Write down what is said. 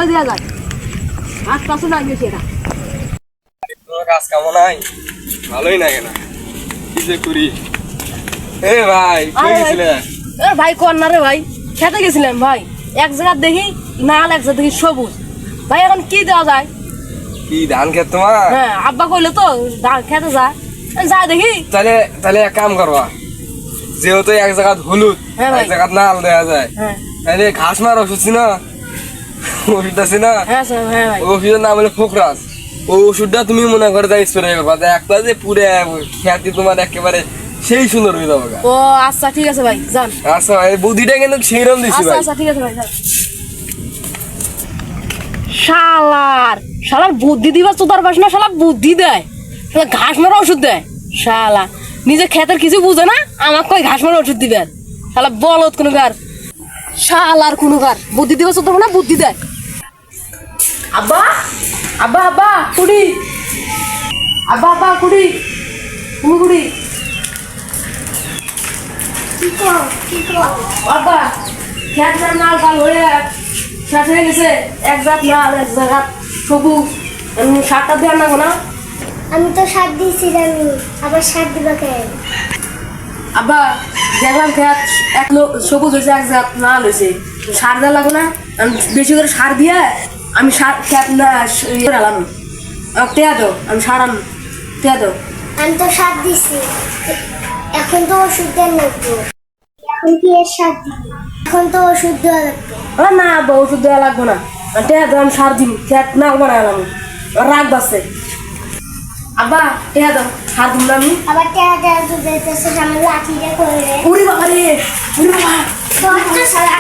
দেওয়া যায় আশপাশে লাগবে সেটা কাজ কামো নাই ভালোই লাগে না কি যে করি এ ভাই কই গেছিলে ভাই কোন না রে ভাই খেতে গেছিলাম ভাই এক জায়গা দেখি নাল এক জায়গা দেখি সবুজ ভাই এখন কি দেওয়া যায় কি ধান খেত তোমার হ্যাঁ আব্বা কইলো তো ধান খেতে যা যা দেখি তাহলে তাহলে এক কাম করবা যেহেতু এক জায়গা হলুদ হ্যাঁ ভাই। এক জায়গা নাল দেওয়া যায় হ্যাঁ তাহলে ঘাস মার ওষুধ ছিল ওষুধ আছে না হ্যাঁ স্যার হ্যাঁ ভাই ওষুধের নাম হলো ফোকরাস ও ওষুধটা তুমি মনে করে যাই স্প্রে করবা একটা যে পুরে খ্যাতি তোমার একেবারে সেই সুন্দর হয়ে যাবে ও আচ্ছা ঠিক আছে ভাই যান আচ্ছা এই বুদ্ধিটা কিন্তু সেইরকম দিছি আচ্ছা ভাই আচ্ছা ঠিক আছে ভাই যান শালার বুদ্ধি দিবা চোদার পাশ না শালা বুদ্ধি দেয় শালা ঘাস মারা ওষুধ দেয় শালা নিজে ক্ষেতের কিছু বুঝে না আমাকে কই ঘাস মারা ওষুধ দিবেন শালা বলত কোনো গার শালার কোনো গার বুদ্ধি দিবা চোদার না বুদ্ধি দেয় আব্বা আব্বা আব্বা কুড়ি আব্বা আব্বা কুড়ি তুমি কুড়ি আব্বা খেত নাল কাল হয়ে শেষ হয়ে গেছে এক জাত নাল এক জায়গা সবুজ সারটা দেওয়ার না না আমি তো সার দিয়েছিলাম আবার সার দিবা কেন আব্বা দেখলাম খেত এক সবুজ হয়েছে এক জাত নাল হয়েছে সার দেওয়া লাগবে না আমি বেশি করে সার দিয়ে আমি সার খেত না আলাম টেয়া দো আমি সার আন টেয়া দো আমি তো সার দিছি এখন তো ওষুধ দেওয়া লাগবে এখন কি এর সার দিবি এখন তো ওষুধ দেওয়া লাগবে না আব্বা ওষুধ দেওয়া লাগবে না টেয়া দো আমি সার দিন খেত নাল বানালাম রাগ বাসে আব্বা টেয়া দো সার দিন আমি আবার টেয়া দেওয়া তো দিতেছে আমার লাঠিটা করে উড়ি বাবা রে উড়ি বাবা তো সারা